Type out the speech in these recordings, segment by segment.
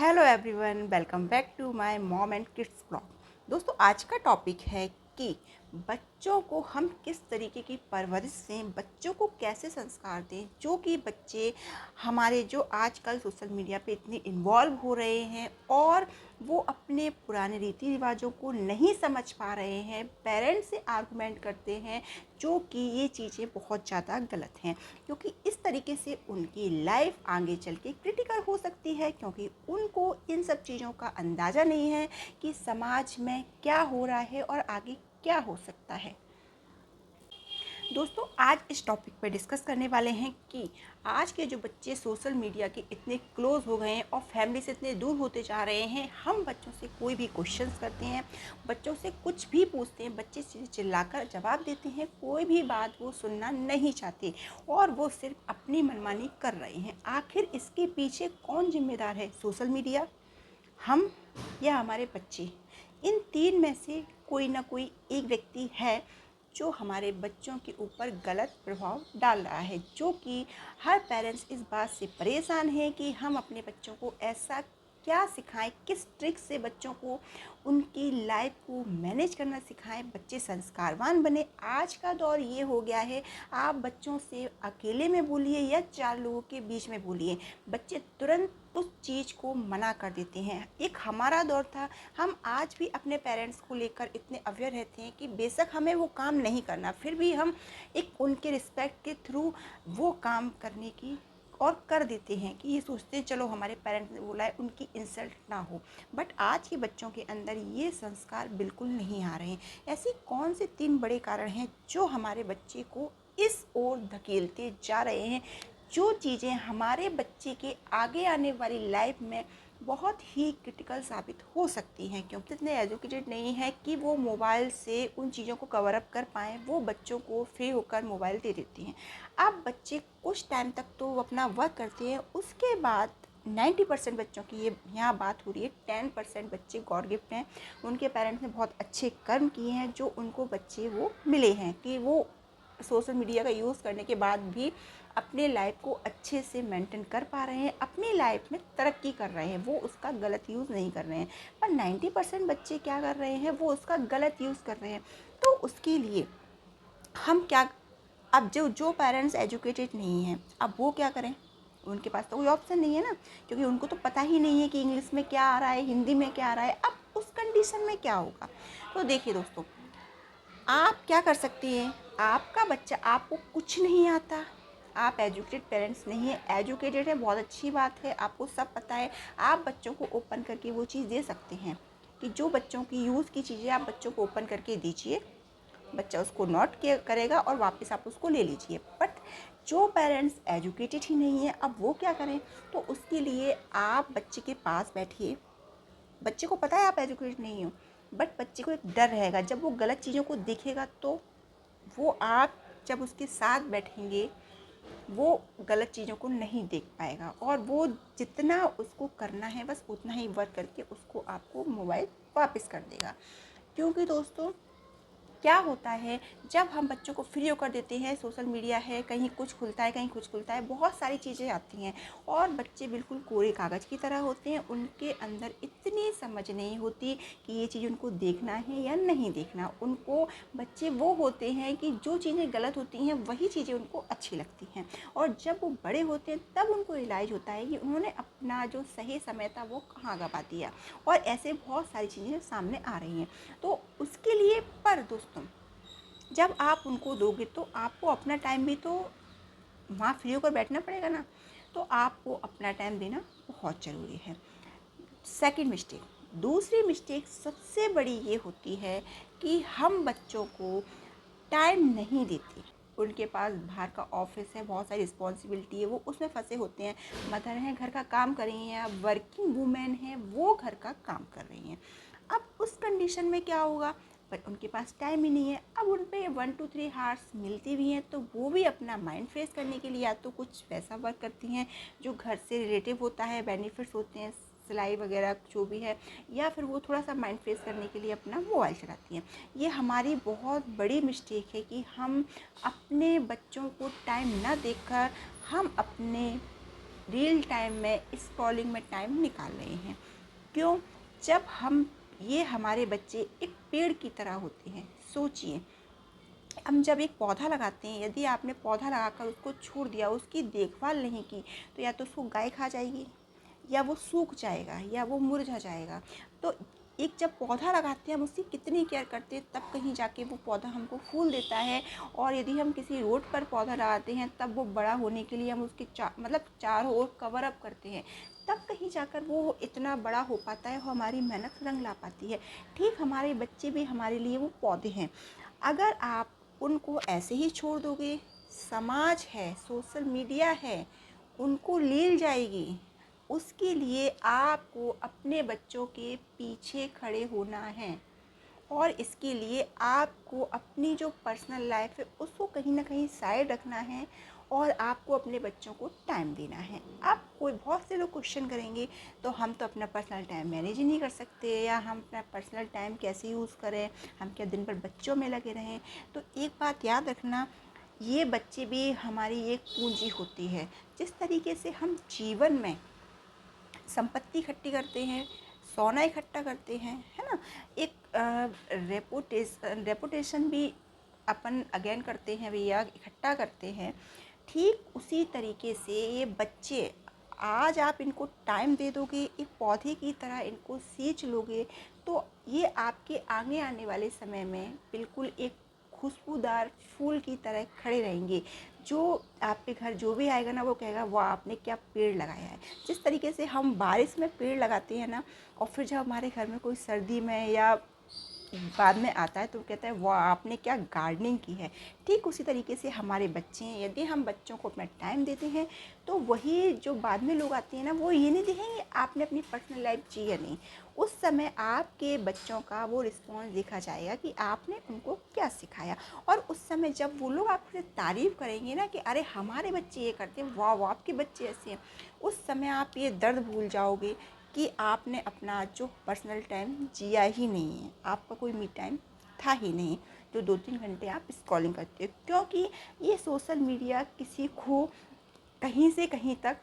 Hello everyone, welcome back to my mom and kids blog. दोस्तों, आज का topic है कि बच्चों को हम किस तरीके की परवरिश दें, बच्चों को कैसे संस्कार दें, जो कि बच्चे हमारे जो आजकल सोशल मीडिया पे इतने इन्वॉल्व हो रहे हैं और वो अपने पुराने रीति रिवाजों को नहीं समझ पा रहे हैं, पेरेंट्स से आर्गुमेंट करते हैं, जो कि ये चीज़ें बहुत ज़्यादा गलत हैं, क्योंकि इस तरीके से उनकी लाइफ आगे चल के क्रिटिकल हो सकती है, क्योंकि उनको इन सब चीज़ों का अंदाज़ा नहीं है कि समाज में क्या हो रहा है और आगे क्या हो सकता है। दोस्तों, आज इस टॉपिक पर डिस्कस करने वाले हैं कि आज के जो बच्चे सोशल मीडिया के इतने क्लोज हो गए हैं और फैमिली से इतने दूर होते जा रहे हैं। हम बच्चों से कोई भी क्वेश्चंस करते हैं, बच्चों से कुछ भी पूछते हैं, बच्चे चिल्लाकर जवाब देते हैं, कोई भी बात वो सुनना नहीं चाहते और वो सिर्फ अपनी मनमानी कर रहे हैं। आखिर इसके पीछे कौन जिम्मेदार है? सोशल मीडिया, हम, या हमारे बच्चे? इन तीन में से कोई ना कोई एक व्यक्ति है जो हमारे बच्चों के ऊपर गलत प्रभाव डाल रहा है, जो कि हर पेरेंट्स इस बात से परेशान है कि हम अपने बच्चों को ऐसा क्या सिखाएं, किस ट्रिक से बच्चों को उनकी लाइफ को मैनेज करना सिखाएं, बच्चे संस्कारवान बने। आज का दौर ये हो गया है, आप बच्चों से अकेले में बोलिए या चार लोगों के बीच में बोलिए, बच्चे तुरंत उस चीज़ को मना कर देते हैं। एक हमारा दौर था, हम आज भी अपने पेरेंट्स को लेकर इतने अवेयर रहते हैं कि बेशक हमें वो काम नहीं करना, फिर भी हम एक उनके रिस्पेक्ट के थ्रू वो काम करने की और कर देते हैं कि ये सोचते हैं चलो हमारे पेरेंट्स ने बोला है, उनकी इंसल्ट ना हो। बट आज के बच्चों के अंदर ये संस्कार बिल्कुल नहीं आ रहे हैं। ऐसी कौन से तीन बड़े कारण हैं जो हमारे बच्चे को इस ओर धकेलते जा रहे हैं, जो चीज़ें हमारे बच्चे के आगे आने वाली लाइफ में बहुत ही क्रिटिकल साबित हो सकती हैं, क्योंकि इतने एजुकेटेड नहीं है कि वो मोबाइल से उन चीज़ों को कवर अप कर पाएँ। वो बच्चों को फ्री होकर मोबाइल दे देती हैं। अब बच्चे कुछ टाइम तक तो अपना वर्क करते हैं, उसके बाद 90% बच्चों की ये यहाँ बात हो रही है, 10% बच्चे गॉड गिफ्ट हैं। उनके पेरेंट्स ने बहुत अच्छे कर्म किए हैं जो उनको बच्चे वो मिले हैं कि वो सोशल मीडिया का यूज़ करने के बाद भी अपने लाइफ को अच्छे से मेंटेन कर पा रहे हैं, अपनी लाइफ में तरक्की कर रहे हैं, वो उसका गलत यूज़ नहीं कर रहे हैं। पर 90% बच्चे क्या कर रहे हैं, वो उसका गलत यूज़ कर रहे हैं। तो उसके लिए हम क्या, अब जो पेरेंट्स एजुकेटेड नहीं हैं, अब वो क्या करें? उनके पास तो कोई ऑप्शन नहीं है ना, क्योंकि उनको तो पता ही नहीं है कि इंग्लिश में क्या आ रहा है, हिंदी में क्या आ रहा है। अब उस कंडीशन में क्या होगा? तो देखिए दोस्तों, आप क्या कर सकती हैं? आपका बच्चा, आपको कुछ नहीं आता, आप एजुकेटेड पेरेंट्स नहीं है, एजुकेटेड है, बहुत अच्छी बात है, आपको सब पता है, आप बच्चों को ओपन करके वो चीज़ दे सकते हैं कि जो बच्चों की यूज़ की चीज़ें आप बच्चों को ओपन करके दीजिए, बच्चा उसको नोट करेगा और वापस आप उसको ले लीजिए। बट जो पेरेंट्स एजुकेटेड ही नहीं है, अब वो क्या करें? तो उसके लिए आप बच्चे के पास बैठिए। बच्चे को पता है आप एजुकेटेड नहीं हो, बट बच्चे को एक डर रहेगा, जब वो गलत चीज़ों को देखेगा तो वो, आप जब उसके साथ बैठेंगे, वो गलत चीज़ों को नहीं देख पाएगा और वो जितना उसको करना है बस उतना ही वर्क करके उसको आपको मोबाइल वापस कर देगा। क्योंकि दोस्तों, क्या होता है, जब हम बच्चों को फ्री होकर देते हैं, सोशल मीडिया है, कहीं कुछ खुलता है, कहीं कुछ खुलता है, बहुत सारी चीज़ें आती हैं और बच्चे बिल्कुल कोरे कागज़ की तरह होते हैं। उनके अंदर इतनी समझ नहीं होती कि ये चीज़ उनको देखना है या नहीं देखना। उनको, बच्चे वो होते हैं कि जो चीज़ें गलत होती हैं वही चीज़ें उनको अच्छी लगती हैं, और जब वो बड़े होते हैं तब उनको रियलाइज़ होता है कि उन्होंने अपना जो सही समय था वो कहाँ गवा दिया, और ऐसे बहुत सारी चीज़ें सामने आ रही हैं। तो उसके लिए, पर दोस्तों, जब आप उनको दोगे तो आपको अपना टाइम भी तो वहाँ फ्री होकर बैठना पड़ेगा ना, तो आपको अपना टाइम देना बहुत ज़रूरी है। सेकंड मिस्टेक, दूसरी मिस्टेक सबसे बड़ी ये होती है कि हम बच्चों को टाइम नहीं देते। उनके पास बाहर का ऑफिस है, बहुत सारी रिस्पॉन्सिबिलिटी है, वो उसमें फंसे होते हैं। मदर हैं, घर का काम कर रही हैं, वर्किंग वूमेन हैं, वो घर का काम कर रही हैं। अब उस कंडीशन में क्या होगा? पर उनके पास टाइम ही नहीं है। अब उन पे 1 to 3 आवर्स मिलती भी हैं तो वो भी अपना माइंड फ्रेश करने के लिए या तो कुछ वैसा वर्क करती हैं जो घर से रिलेटिव होता है, बेनिफिट्स होते हैं, सिलाई वगैरह जो भी है, या फिर वो थोड़ा सा माइंड फ्रेश करने के लिए अपना मोबाइल चलाती हैं। ये हमारी बहुत बड़ी मिस्टेक है कि हम अपने बच्चों को टाइम ना देकर हम अपने रील टाइम में स्क्रॉलिंग में टाइम निकाल रहे हैं। क्यों? जब ये हमारे बच्चे एक पेड़ की तरह होते हैं। सोचिए, हम जब एक पौधा लगाते हैं, यदि आपने पौधा लगाकर उसको छोड़ दिया, उसकी देखभाल नहीं की, तो या तो उसको गाय खा जाएगी, या वो सूख जाएगा, या वो मुरझा जाएगा। तो एक जब पौधा लगाते हैं, हम उसकी कितनी केयर करते हैं, तब कहीं जाके वो पौधा हमको फूल देता है। और यदि हम किसी रोड पर पौधा लगाते हैं, तब वो बड़ा होने के लिए हम उसके चारों ओर कवर अप करते हैं, तब कहीं जाकर वो इतना बड़ा हो पाता है, हमारी मेहनत रंग ला पाती है। ठीक हमारे बच्चे भी हमारे लिए वो पौधे हैं। अगर आप उनको ऐसे ही छोड़ दोगे, समाज है, सोशल मीडिया है, उनको लील जाएगी। उसके लिए आपको अपने बच्चों के पीछे खड़े होना है, और इसके लिए आपको अपनी जो पर्सनल लाइफ है उसको कहीं ना कहीं साइड रखना है, और आपको अपने बच्चों को टाइम देना है। आप बहुत से लोग क्वेश्चन करेंगे, तो हम तो अपना पर्सनल टाइम मैनेज ही नहीं कर सकते, या हम अपना पर्सनल टाइम कैसे यूज़ करें, हम क्या दिन भर बच्चों में लगे रहें। तो एक बात याद रखना, ये बच्चे भी हमारी एक पूंजी होती है। जिस तरीके से हम जीवन में संपत्ति इकट्ठी करते हैं, सोना इकट्ठा करते हैं, है ना, एक रेपुटेशन भी अपन अगेन करते हैं भैया, इकट्ठा करते हैं। ठीक उसी तरीके से ये बच्चे, आज आप इनको टाइम दे दोगे, एक पौधे की तरह इनको सींच लोगे, तो ये आपके आगे आने वाले समय में बिल्कुल एक खुशबूदार फूल की तरह खड़े रहेंगे। जो आपके घर जो भी आएगा ना, वो कहेगा वाह आपने क्या पेड़ लगाया है। जिस तरीके से हम बारिश में पेड़ लगाते हैं ना, और फिर जब हमारे घर में कोई सर्दी में या बाद में आता है, तो कहता है वाह आपने क्या गार्डनिंग की है। ठीक उसी तरीके से हमारे बच्चे हैं, यदि हम बच्चों को अपना टाइम देते हैं, तो वही जो बाद में लोग आते हैं ना, वो ये नहीं देखेंगे आपने अपनी पर्सनल लाइफ जी या नहीं। उस समय आपके बच्चों का वो रिस्पॉन्स देखा जाएगा कि आपने उनको क्या सिखाया। और उस समय जब वो लोग आपसे तारीफ़ करेंगे ना कि अरे हमारे बच्चे ये करते हैं, वाह वाह आपके बच्चे ऐसे हैं, उस समय आप ये दर्द भूल जाओगे कि आपने अपना जो पर्सनल टाइम जिया ही नहीं है, आपका कोई मी टाइम था ही नहीं, जो 2-3 घंटे आप स्क्रॉलिंग करते हो। क्योंकि ये सोशल मीडिया किसी को कहीं से कहीं तक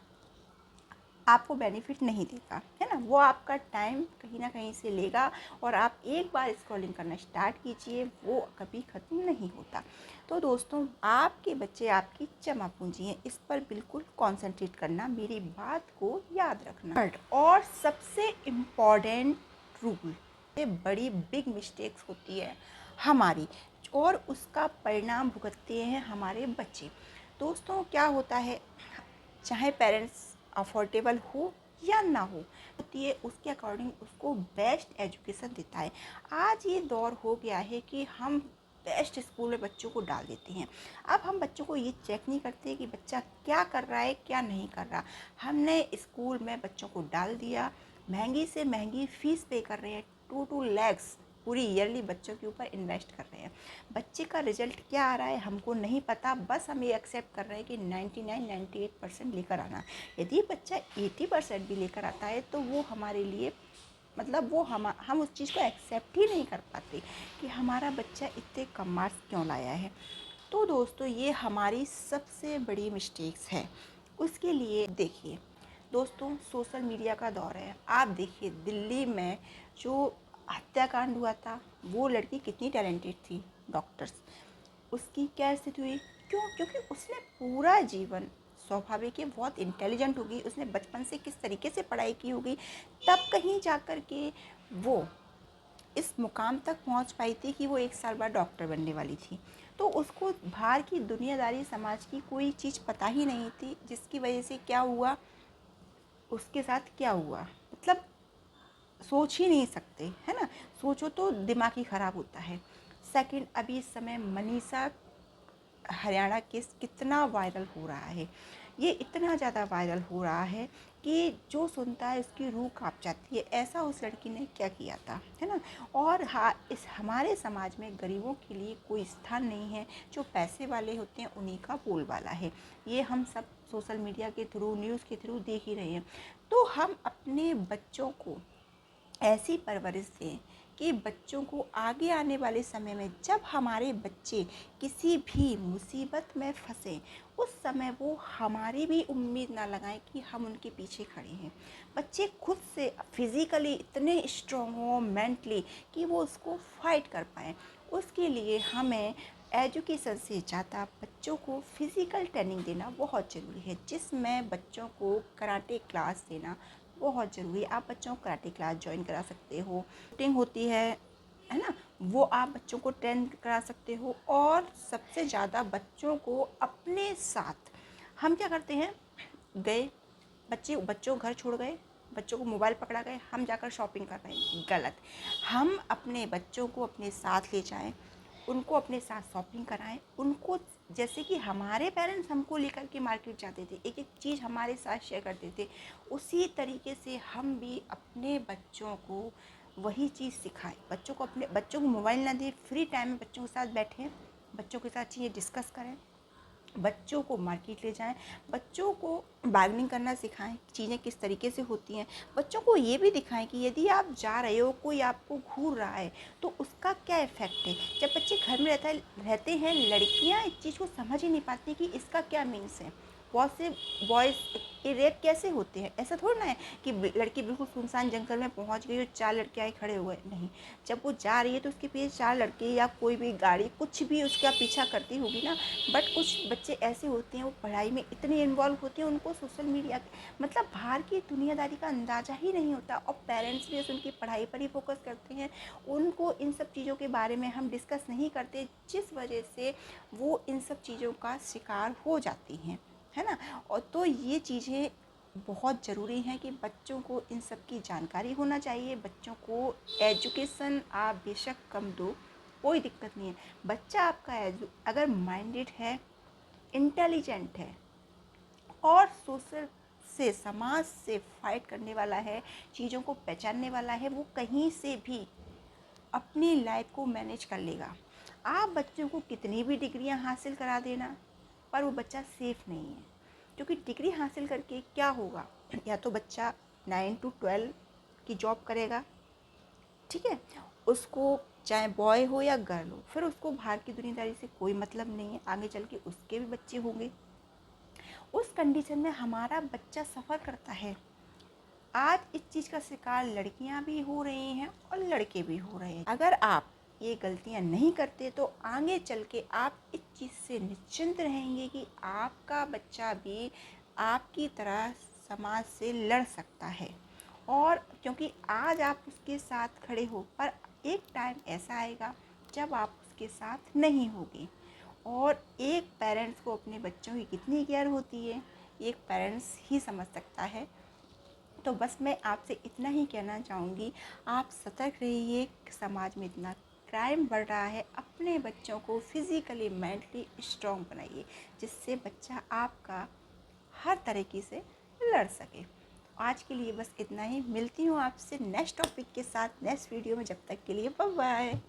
आपको बेनिफिट नहीं देगा, है ना, वो आपका टाइम कहीं ना कहीं से लेगा, और आप एक बार स्क्रॉलिंग करना स्टार्ट कीजिए, वो कभी ख़त्म नहीं होता। तो दोस्तों, आपके बच्चे आपकी जमा पूंजी हैं, इस पर बिल्कुल कॉन्सेंट्रेट करना, मेरी बात को याद रखना। और सबसे इम्पॉर्टेंट रूल, ये बड़ी बिग मिस्टेक्स होती है हमारी, और उसका परिणाम भुगतते हैं हमारे बच्चे। दोस्तों, क्या होता है, चाहे पेरेंट्स अफोर्डेबल हो या ना होती है, उसके अकॉर्डिंग उसको बेस्ट एजुकेशन देता है। आज ये दौर हो गया है कि हम बेस्ट स्कूल में बच्चों को डाल देते हैं। अब हम बच्चों को ये चेक नहीं करते कि बच्चा क्या कर रहा है क्या नहीं कर रहा। हमने स्कूल में बच्चों को डाल दिया, महंगी से महंगी फ़ीस पे कर रहे हैं, 2 lakhs पूरी ईयरली बच्चों के ऊपर इन्वेस्ट कर रहे हैं। बच्चे का रिजल्ट क्या आ रहा है हमको नहीं पता, बस हम ये एक्सेप्ट कर रहे हैं कि 99-98% लेकर आना। यदि बच्चा 80% भी लेकर आता है, तो वो हमारे लिए मतलब वो हम उस चीज़ को एक्सेप्ट ही नहीं कर पाते कि हमारा बच्चा इतने कम मार्क्स क्यों लाया है। तो दोस्तों, ये हमारी सबसे बड़ी मिस्टेक्स है। उसके लिए देखिए दोस्तों, सोशल मीडिया का दौर है। आप देखिए दिल्ली में जो हत्याकांड हुआ था, वो लड़की कितनी टैलेंटेड थी, डॉक्टर्स, उसकी क्या स्थिति हुई? क्यों? क्योंकि उसने पूरा जीवन, स्वाभाविक है बहुत इंटेलिजेंट होगी, उसने बचपन से किस तरीके से पढ़ाई की होगी, तब कहीं जाकर के वो इस मुकाम तक पहुंच पाई थी कि वो 1 साल बाद डॉक्टर बनने वाली थी। तो उसको बाहर की दुनियादारी, समाज की कोई चीज़ पता ही नहीं थी, जिसकी वजह से क्या हुआ, उसके साथ क्या हुआ, मतलब सोच ही नहीं सकते, है ना, सोचो तो दिमाग ही ख़राब होता है। सेकंड, अभी इस समय मनीषा हरियाणा केस कितना वायरल हो रहा है, ये इतना ज़्यादा वायरल हो रहा है कि जो सुनता है उसकी रूह काँप जाती है। ऐसा उस लड़की ने क्या किया था, है ना। और हाँ, इस हमारे समाज में गरीबों के लिए कोई स्थान नहीं है, जो पैसे वाले होते हैं उन्हीं का बोलबाला है। ये हम सब सोशल मीडिया के थ्रू, न्यूज़ के थ्रू देख ही रहे हैं। तो हम अपने बच्चों को ऐसी परवरिश दें कि बच्चों को आगे आने वाले समय में जब हमारे बच्चे किसी भी मुसीबत में फंसे, उस समय वो हमारी भी उम्मीद ना लगाएं कि हम उनके पीछे खड़े हैं। बच्चे खुद से फिज़िकली इतने स्ट्रॉन्ग हों, मेंटली, कि वो उसको फाइट कर पाएँ। उसके लिए हमें एजुकेशन से ज़्यादा बच्चों को फ़िज़िकल ट्रेनिंग देना बहुत ज़रूरी है, जिसमें बच्चों को कराटे क्लास देना बहुत ज़रूरी है। आप बच्चों को कराटे क्लास ज्वाइन करा सकते हो, शूटिंग होती है ना, वो आप बच्चों को ट्रेन करा सकते हो। और सबसे ज़्यादा बच्चों को अपने साथ, हम क्या करते हैं, गए बच्चों को घर छोड़ गए, बच्चों को मोबाइल पकड़ा गए, हम जाकर शॉपिंग कर रहे हैं, गलत। हम अपने बच्चों को अपने साथ ले जाएं, उनको अपने साथ शॉपिंग कराएं, उनको, जैसे कि हमारे पेरेंट्स हमको लेकर के मार्केट जाते थे, एक एक चीज़ हमारे साथ शेयर करते थे, उसी तरीके से हम भी अपने बच्चों को वही चीज़ सिखाएं। अपने बच्चों को मोबाइल ना दें, फ्री टाइम में बच्चों के साथ बैठें, बच्चों के साथ चीज़ें डिस्कस करें, बच्चों को मार्केट ले जाएं, बच्चों को बार्गेनिंग करना सिखाएं, चीज़ें किस तरीके से होती हैं। बच्चों को ये भी दिखाएं कि यदि आप जा रहे हो, कोई आपको घूर रहा है, तो उसका क्या इफ़ेक्ट है। जब बच्चे घर में रहते हैं, लड़कियां इस चीज़ को समझ ही नहीं पाती कि इसका क्या मीन्स है। बहुत से बॉयज़ ये रेप कैसे होते हैं, ऐसा थोड़ा ना है कि लड़की बिल्कुल सुनसान जंगल में पहुंच गई और 4 लड़के आए खड़े हुए, नहीं। जब वो जा रही है तो उसके पीछे 4 लड़के या कोई भी गाड़ी कुछ भी उसका पीछा करती होगी ना। बट कुछ बच्चे ऐसे होते हैं, वो पढ़ाई में इतने इन्वॉल्व होते हैं, उनको सोशल मीडिया मतलब बाहर की दुनियादारी का अंदाज़ा ही नहीं होता। और पेरेंट्स भी उनकी पढ़ाई पर ही फोकस करते हैं, उनको इन सब चीज़ों के बारे में हम डिस्कस नहीं करते, जिस वजह से वो इन सब चीज़ों का शिकार हो जाती हैं, है ना। और तो ये चीज़ें बहुत ज़रूरी हैं कि बच्चों को इन सब की जानकारी होना चाहिए। बच्चों को एजुकेशन आप बेशक कम दो, कोई दिक्कत नहीं है। बच्चा आपका अगर माइंडेड है, इंटेलिजेंट है और सोशल से, समाज से फाइट करने वाला है, चीज़ों को पहचानने वाला है, वो कहीं से भी अपनी लाइफ को मैनेज कर लेगा। आप बच्चों को कितनी भी डिग्रियां हासिल करा देना, पर वो बच्चा सेफ़ नहीं है। क्योंकि डिग्री हासिल करके क्या होगा, या तो बच्चा 9 to 12 की जॉब करेगा, ठीक है, उसको चाहे बॉय हो या गर्ल हो, फिर उसको बाहर की दुनियादारी से कोई मतलब नहीं है, आगे चल के उसके भी बच्चे होंगे। उस कंडीशन में हमारा बच्चा सफ़र करता है। आज इस चीज़ का शिकार लड़कियां भी हो रही हैं और लड़के भी हो रहे हैं। अगर आप ये गलतियां नहीं करते तो आगे चल के आप इस चीज़ से निश्चिंत रहेंगे कि आपका बच्चा भी आपकी तरह समाज से लड़ सकता है। और क्योंकि आज आप उसके साथ खड़े हो, पर एक टाइम ऐसा आएगा जब आप उसके साथ नहीं होगे। और एक पेरेंट्स को अपने बच्चों की कितनी केयर होती है, एक पेरेंट्स ही समझ सकता है। तो बस मैं आपसे इतना ही कहना चाहूँगी, आप सतर्क रहिए। समाज में इतना क्राइम बढ़ रहा है, अपने बच्चों को फिज़िकली मेंटली स्ट्रॉन्ग बनाइए, जिससे बच्चा आपका हर तरीके से लड़ सके। आज के लिए बस इतना ही, मिलती हूँ आपसे नेक्स्ट टॉपिक के साथ नेक्स्ट वीडियो में। जब तक के लिए बाय बाय।